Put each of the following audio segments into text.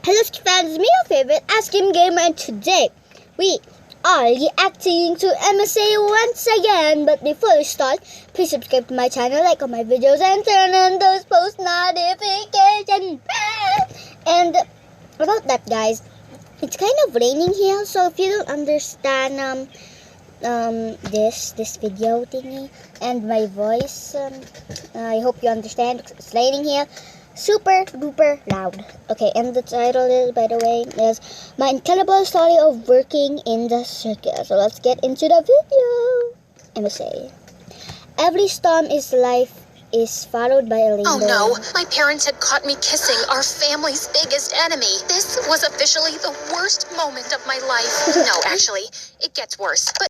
Hello fans, me your favorite Ask Him Gamer, and today we are reacting to MSA once again. But before we start, please subscribe to my channel, like all my videos, and turn on those post notifications. And about that, guys, it's kind of raining here, so if you don't understand this video thingy and my voice, I hope you understand because it's raining here. Super duper loud. Okay, and the title is, by the way, is My Incredible Story of Working in the Circus. So let's get into the video. MSA. Every storm is life is followed by a rainbow. Oh no, my parents had caught me kissing our family's biggest enemy. This was officially the worst moment of my life. No, actually, it gets worse. But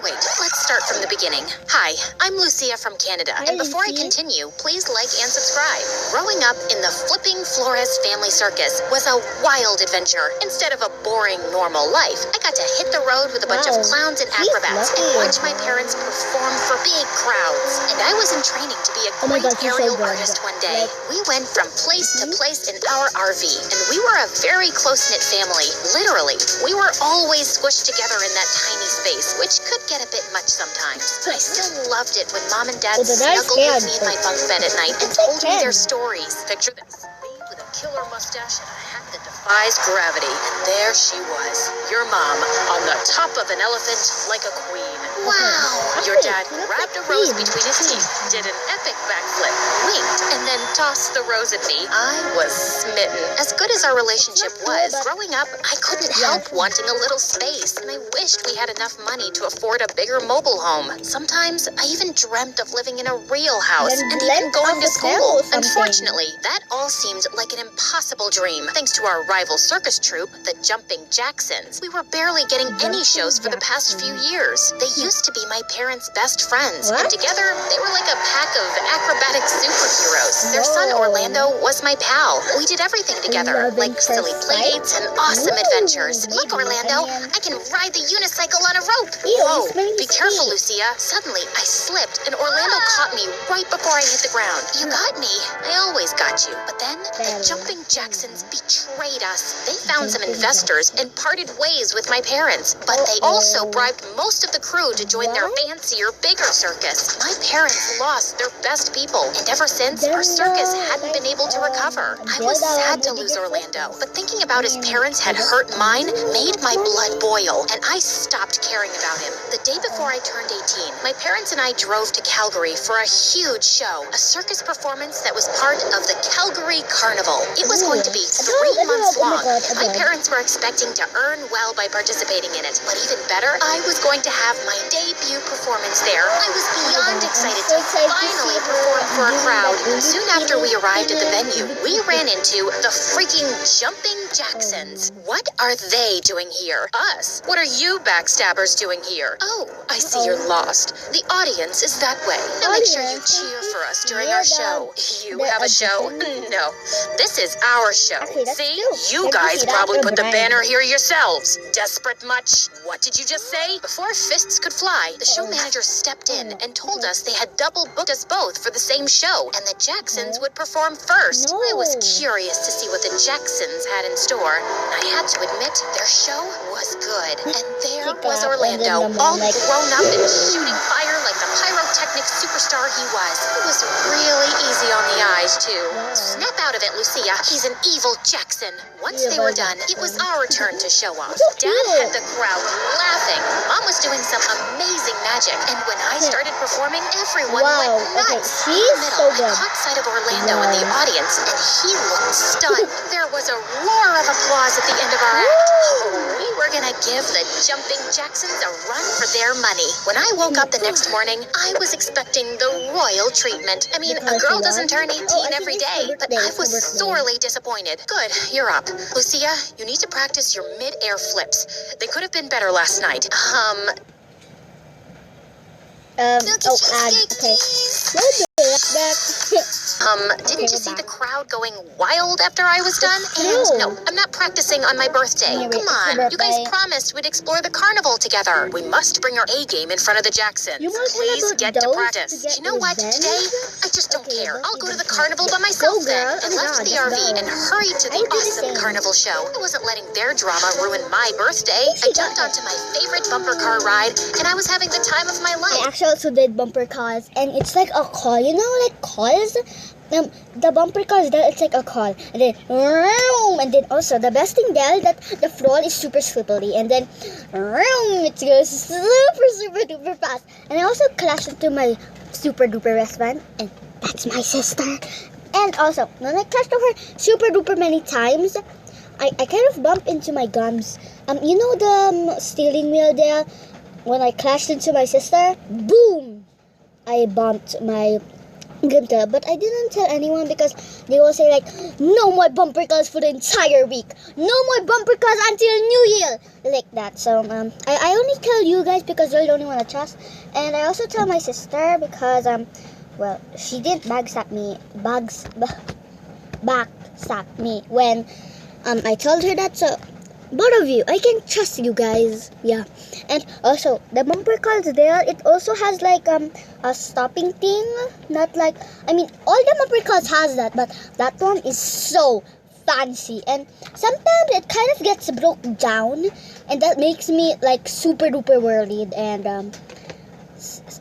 wait, let's start from the beginning. Hi, I'm Lucia from Canada, and before I continue, please like and subscribe. Growing up in the flipping Flores family circus was a wild adventure. Instead of a boring, normal life, I got to hit the road with a bunch of clowns and acrobats and watch my parents perform for big crowds. And I was in training to be a great aerial artist one day. We went from place to place in our RV, and we were a very close-knit family. Literally, we were always squished together in that tiny space, which could get a bit much sometimes, but I still loved it when Mom and Dad snuggled with me in my bunk bed at night and told me their stories. Picture this, me with a killer mustache and a hat that defies gravity, and there she was, your mom, on the top of an elephant like a queen. Wow! Your dad grabbed a rose between his teeth, did an epic backflip, winked, and then tossed the rose at me. I was smitten. As good as our relationship was, growing up, I couldn't help wanting a little space, and I wished we had enough money to afford a bigger mobile home. Sometimes, I even dreamt of living in a real house and even going to school. Unfortunately, that all seemed like an impossible dream. Thanks to our rival circus troupe, the Jumping Jacksons, we were barely getting any shows for the past few years. They used to be my parents' best friends, and together they were like a pack of acrobatic superheroes. Their son Orlando was my pal. We did everything together, like silly playdates and awesome adventures. Look, Orlando, I can ride the unicycle on a rope. Whoa, be careful, Lucia. Suddenly, I slipped, and Orlando caught me right before I hit the ground. You got me. I always got you. But then, the Jumping Jacksons betrayed us. They found some investors and parted ways with my parents, but they also bribed most of the crew to join their fancier, bigger circus. My parents lost their best people, and ever since, our circus hadn't been able to recover. I was sad to lose Orlando, but thinking about his parents had hurt mine made my blood boil, and I stopped caring about him. The day before I turned 18, my parents and I drove to Calgary for a huge show, a circus performance that was part of the Calgary Carnival. It was going to be 3 months long, and my parents were expecting to earn well by participating in it. But even better, I was going to have my debut performance there. I was beyond excited to finally perform for a crowd. Soon after we arrived at the venue, we ran into the freaking Jumping Jacksons. What are they doing here? Us? What are you backstabbers doing here? Oh, I see you're lost. The audience is that way. Now make sure you cheer for us during our show. You have a show? No, this is our show. See? You guys probably put the banner here yourselves. Desperate much? What did you just say? Before fists could fly, the show manager stepped in and told us they had double booked us both for the same show, and the Jacksons would perform first. I was curious to see what the Jacksons had in store, and I had to admit their show was good. And there was Orlando, all grown up and shooting fire like the pyrotechnic superstar he was. It was really easy on the eyes, too. Snap out of it, Lucia. He's an evil Jackson. Once they were done, it was our turn to show off. Dad had the crowd laughing. Mom was doing some amazing magic, and when I started performing, everyone went nuts. In the middle, I caught sight of Orlando in the audience, and he looked stunned. There was a roar of applause at the end of our act. Oh, we were gonna give the Jumping Jacksons a run for their money. When I woke up the next morning, I was expecting the royal treatment. I mean, a girl doesn't turn 18 every day, but I was sorely disappointed. Good, you're up. Lucia, you need to practice your mid-air flips. They could have been better last night. Okay. Didn't you see the crowd going wild after I was done? And no, I'm not practicing on my birthday. Come on, you guys promised we'd explore the carnival together. We must bring our A game in front of the Jacksons. Please get to practice. You know what? Today, I just don't care. I'll go to the carnival by myself then. I left the RV and hurried to the awesome carnival show. I wasn't letting their drama ruin my birthday. I jumped onto my favorite bumper car ride, and I was having the time of my life. I actually also did bumper cars, and it's like a call, you know, like calls. The bumper cars there, it's like a call, and then also the best thing there that the floor is super slippery, and then it goes super duper fast. And I also crashed into my super duper best friend, and that's my sister. And also when I crashed over super duper many times, I kind of bumped into my gums. You know the steering wheel there. When I crashed into my sister, boom! I bumped my Gumta, but I didn't tell anyone because they will say like, no more bumper cars for the entire week, no more bumper cars until New Year, like that. So I only tell you guys because you're the only one I trust, and I also tell my sister because well, she didn't backstab me when I told her that. So both of you, I can trust you guys. Yeah. And also the bumper cars there, it also has like a stopping thing. Not like, I mean, all the bumper cars has that, but that one is so fancy, and sometimes it kind of gets broke down, and that makes me like super duper worried. And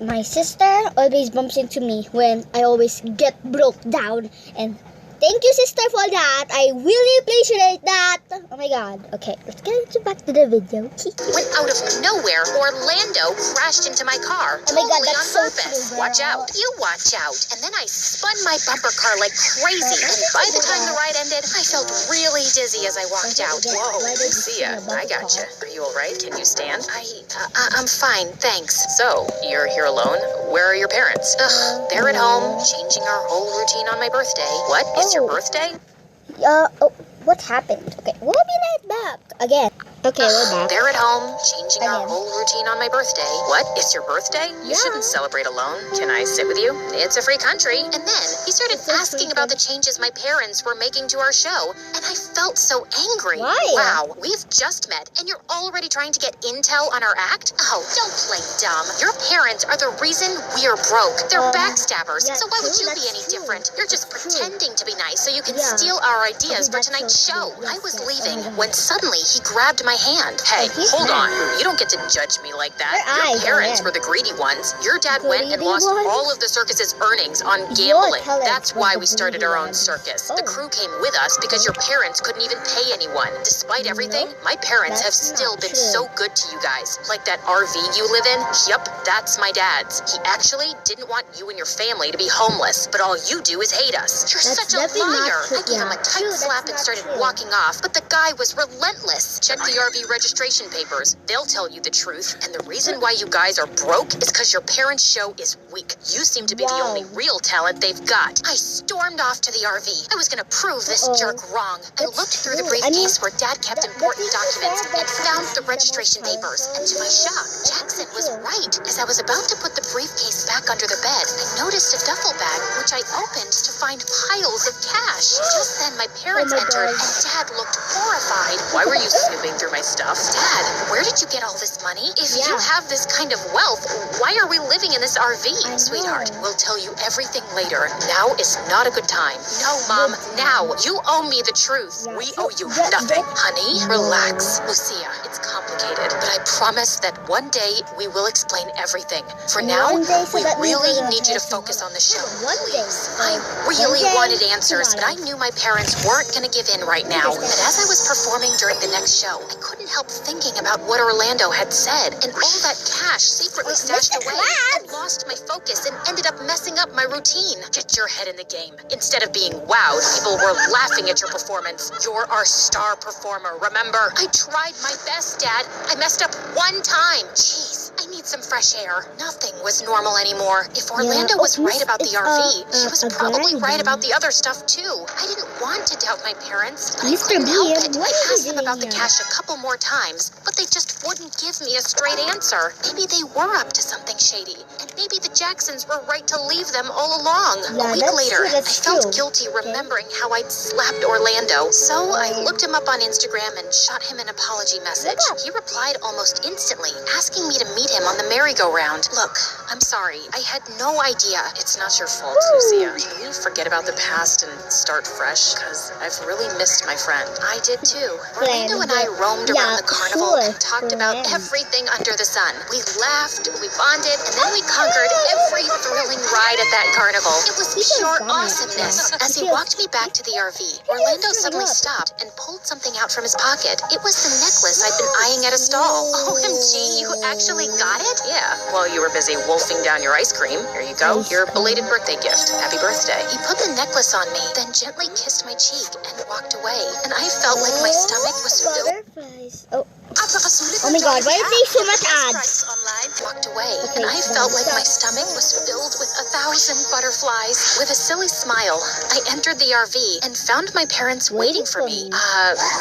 my sister always bumps into me when I always get broke down, and thank you, sister, for that. I really appreciate that. Oh my god. Okay, let's get back to the video. When out of nowhere, Orlando crashed into my car. Oh my god, totally that's on so purpose. true, Watch out. You watch out. And then I spun my bumper car like crazy. And by the time the ride ended, I felt really dizzy as I walked out. Whoa, Lucia, I gotcha. Are you all right? Can you stand? I'm fine, thanks. So, you're here alone? Where are your parents? Ugh, they're at home, changing our whole routine on my birthday. What? It's your birthday? What happened? Okay, we'll be right back. Again. Okay, we're back. They're at home, changing our whole routine on my birthday. What? It's your birthday? You shouldn't celebrate alone. Can I sit with you? It's a free country. And then he started asking about the changes my parents were making to our show, and I felt so angry. Why? Wow, we've just met, and you're already trying to get intel on our act? Oh, don't play dumb. Your parents are the reason we're broke. They're backstabbers, so why would you be any different? You're just pretending to be nice so you can steal our ideas for tonight's show. I was leaving when suddenly he grabbed my hand. Hey, hold on. You don't get to judge me like that. Your parents were the greedy ones. Your dad went and lost all of the circus's earnings on gambling. That's why we started our own circus. The crew came with us because your parents couldn't even pay anyone. Despite everything, my parents have still been so good to you guys. Like that RV you live in? Yup, that's my dad's. He actually didn't want you and your family to be homeless, but all you do is hate us. You're such a liar. I gave him a tight slap and started walking off, but the guy was relentless. Check the RV registration papers. They'll tell you the truth. And the reason why you guys are broke is because your parents' show is weak. You seem to be the only real talent they've got. I stormed off to the RV. I was going to prove this jerk wrong. I looked through the briefcase where Dad kept important documents and found the registration papers. And to my shock, Jackson was right. As I was about to put the briefcase back under the bed, I noticed a duffel bag, which I opened to find piles of cash. Just then, my parents entered, and Dad looked horrified. Why were you snooping through my stuff? Dad, where did you get all this money? If you have this kind of wealth, why are we living in this RV? Sweetheart, we'll tell you everything later. Now is not a good time. No, Mom, now. You owe me the truth. We owe you nothing. Honey, relax. Lucia, it's complicated, but I promise that one day we will explain everything. For now, we really need you to focus on the show. Please. I really wanted answers, but I knew my parents weren't going to give in right now. And as I was performing during the next show, I couldn't help thinking about what Orlando had said, and all that cash secretly stashed away. I lost my focus and ended up messing up my routine. Get your head in the game. Instead of being wowed, people were laughing at your performance. You're our star performer, remember? I tried my best, Dad. I messed up one time. Jeez, I I need some fresh air. Nothing was normal anymore. If Orlando was right about the RV, he was probably right about the other stuff too. I didn't want to doubt my parents, but I couldn't help it. I asked them about the cash a couple more times, but they just wouldn't give me a straight answer. Maybe they were up to something shady, and maybe the Jacksons were right to leave them all along. A week later, I felt guilty remembering how I'd slapped Orlando, so I looked him up on Instagram and shot him an apology message. He replied almost instantly, asking me to meet him on the merry-go-round. Look, I'm sorry. I had no idea. It's not your fault, Lucia. Can we forget about the past and start fresh? Because I've really missed my friend. I did too. Orlando and I roamed around the carnival and talked about everything under the sun. We laughed, we bonded, and then we conquered every thrilling ride at that carnival. It was pure awesomeness. As he walked me back to the RV, Orlando suddenly stopped and pulled something out from his pocket. It was the necklace I'd been eyeing at a stall. OMG, you actually got it? Yeah, while you were busy wolfing down your ice cream. Here you go, your belated birthday gift. Happy birthday. He put the necklace on me, then gently kissed my cheek and walked away. And I felt like my stomach was filled. Butterflies. Oh my god, why are they so much ads? Walked away, and I felt like my stomach was filled with 1,000 butterflies. With a silly smile, I entered the RV and found my parents waiting for me.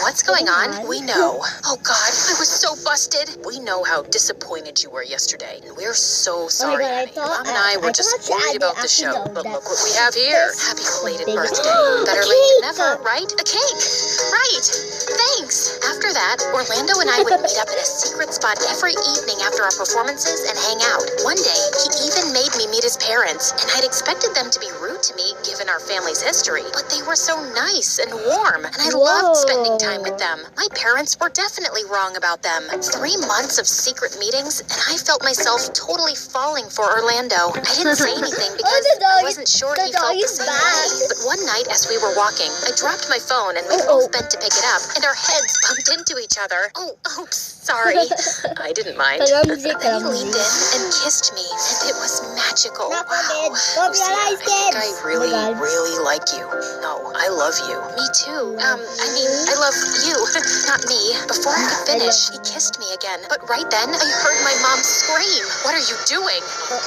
What's going on? We know. Oh god, I was so busted. We know how disappointed you were yesterday, and we're so sorry, God, honey. Mom and I were just worried about the show, but look what we have here. Happy belated birthday. Better late than never, right? A cake. Right. Thanks. After that, Orlando and I would meet up at a secret spot every evening after our performances and hang out. One day, he even made me meet his parents, and I'd expected them to be rude to me given our family's history, but they were so nice and warm, and I loved spending time with them. My parents were definitely wrong about them. 3 months of secret meetings, and I felt myself totally falling for Orlando. I didn't say anything because I wasn't sure he felt the same way. But one night as we were walking, I dropped my phone and we both bent to pick it up, and our heads bumped into each other. Oh, oops, sorry. I didn't mind. Then he leaned in and kissed me, and it was magical. Wow. Lucia, I think I really like you. No, I love you. Me too. I love you, not me. Before I could finish, he kissed me again. But right then, I heard my mom scream. What are you doing?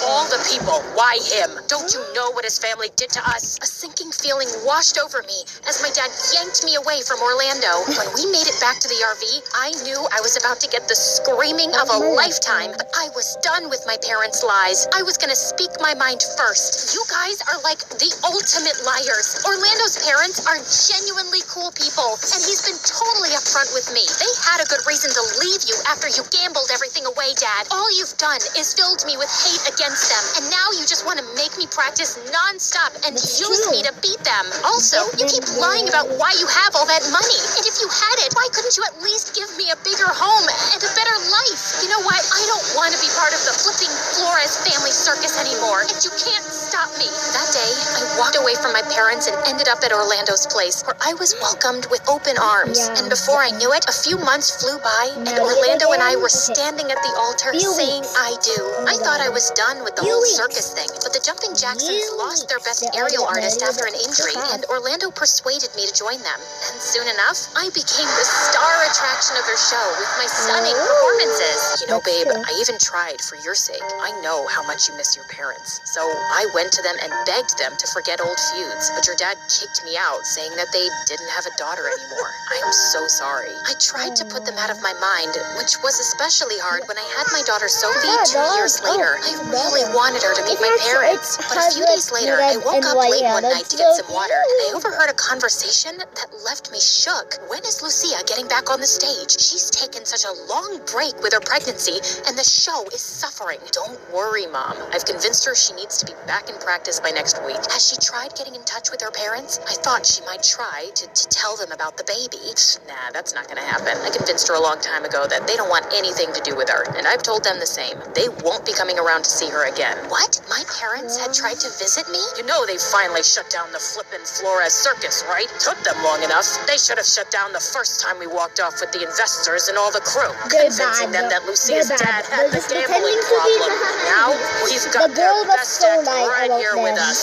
All the people, why him? Don't you know what his family did to us? A sinking feeling washed over me as my dad yanked me away from Orlando. When we made it back to the RV, I knew I was about to get the screaming of a lifetime. But I was done with my parents' lies. I was gonna speak my mind first. You guys are like the ultimate liars. Orlando's parents are genuinely cool people, and he's been totally upfront with me. They had a good reason to leave you after you gambled everything away, Dad. All you've done is filled me with hate against them, and now you just want to make me practice non-stop and use me to beat them. Also, you keep lying about why you have all that money. And if you had it, why couldn't you at least give me a bigger home and a better life? You know what? I don't want to be part of the flipping Flores family circus anymore, and you can't stop me. That day, I walked away from my parents and ended up at Orlando's place, where I was welcomed with open arms. And before I knew it, a few months flew by, and Orlando and I were standing at the altar saying I do. I thought I was done with the whole circus thing, but the Jumping Jacksons lost their best aerial artist after an injury, and Orlando persuaded me to join them. And soon enough, I became the star attraction of their show with my stunning performances. You know, babe, I even tried for your sake. I know how much you miss your parents. So I went to them and begged them to forget old feuds. But your dad kicked me out, saying that they didn't have a daughter anymore. I am so sorry. I tried to put them out of my mind, which was especially hard when I had my daughter Sophie 2 years later. I really wanted her to meet my parents. But a few days later, I woke up late one night to get some water, and I overheard a conversation that left me shook. When is Lucia getting back on the stage? She's taken such a long break with her pregnancy, and the show is suffering. Don't worry, Mom. I've convinced her she needs to be back in practice by next week. Has she tried getting in touch with her parents? I thought she might try to tell them about the baby. Nah, that's not gonna happen. I convinced her a long time ago that they don't want anything to do with her, and I've told them the same. They won't be coming around to see her again. What? My parents had tried to visit me? You know they finally shut down the flippin' Flores circus, circus, right? Took them long enough. They should have shut down the first time we walked off with the investors and all the crew, They're convincing bad. them that Lucia's They're dad bad. had They're the just gambling pretending to be problem. bad. Now we've got The girl their was best so act nice right about here with them. us.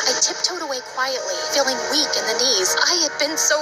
I tiptoed away quietly, feeling weak in the knees. I had been so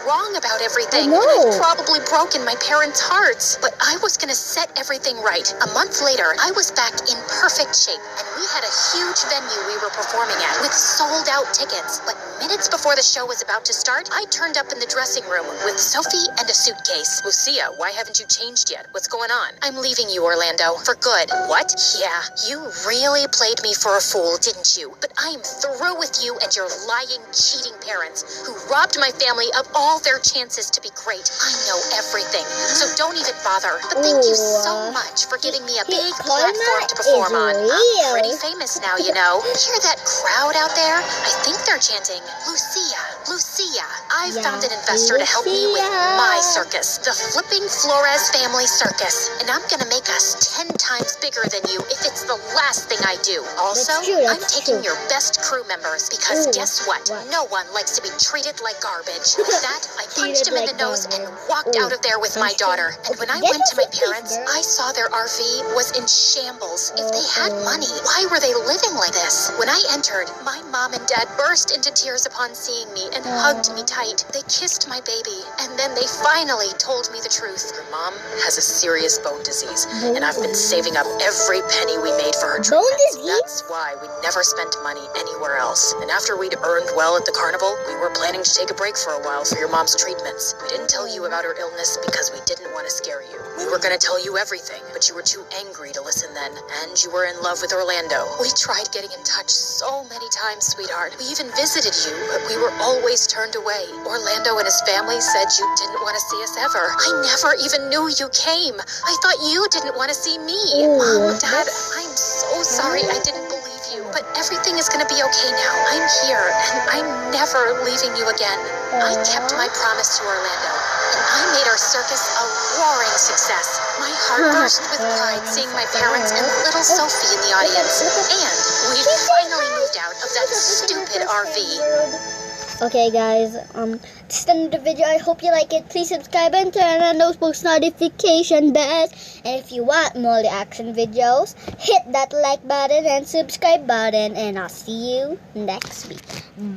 wrong about everything, I know. and I'd probably broken my parents' hearts. But I was gonna set everything right. A month later, I was back in perfect shape, and we had a huge venue we were performing at with sold-out tickets. But minutes before the show was about to start, I turned up in the dressing room with Sophie and a suitcase. Lucia, why haven't you changed yet? What's going on? I'm leaving you, Orlando, for good. What? Yeah, you really played me for a fool, didn't you? But I am through with you and your lying, cheating parents who robbed my family of all their chances to be great. I know everything, so don't even bother. But thank you so much for giving me a big platform to perform on. I'm pretty famous now, you know. Hear that crowd out there? I think they're chanting, Lucia, Lucia. I found an investor to help me with my circus, the Flipping Flores Family Circus. And I'm gonna make us 10 times bigger than you if it's the last thing I do. Also, I'm taking your best crew members because guess what? No one likes to be treated like garbage. With that, I punched him in the nose and walked out of there with my daughter. And when I went to my parents, I saw their RV was in shambles. If they had money, why were they living like this? When I entered, my mom and dad burst into tears upon seeing me and hugged me tight. They kissed my baby, and then they finally told me the truth. Your mom has a serious bone disease, and I've been saving up every penny we made for her treatments. That's why we never spent money anywhere else. And after we'd earned well at the carnival, we were planning to take a break for a while for your mom's treatments. We didn't tell you about her illness because we didn't want to scare you. We were going to tell you everything, but you were too angry to listen then, and you were in love with Orlando. We tried getting in touch so many times, sweetheart. We even visited you, but we were always turned away. Orlando and his family said you didn't want to see us ever. I never even knew you came. I thought you didn't want to see me. Mom, Dad, I'm so sorry I didn't believe you, but everything is going to be okay now. I'm here, and I'm never leaving you again. I kept my promise to Orlando, and I made our circus a roaring success. My heart burst with pride seeing my parents and little Sophie in the audience. And we finally moved out of that stupid RV. Okay guys, this is the end of the video. I hope you like it. Please subscribe and turn on those post notification bells. And if you want more reaction videos, hit that like button and subscribe button. And I'll see you next week.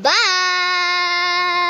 Bye!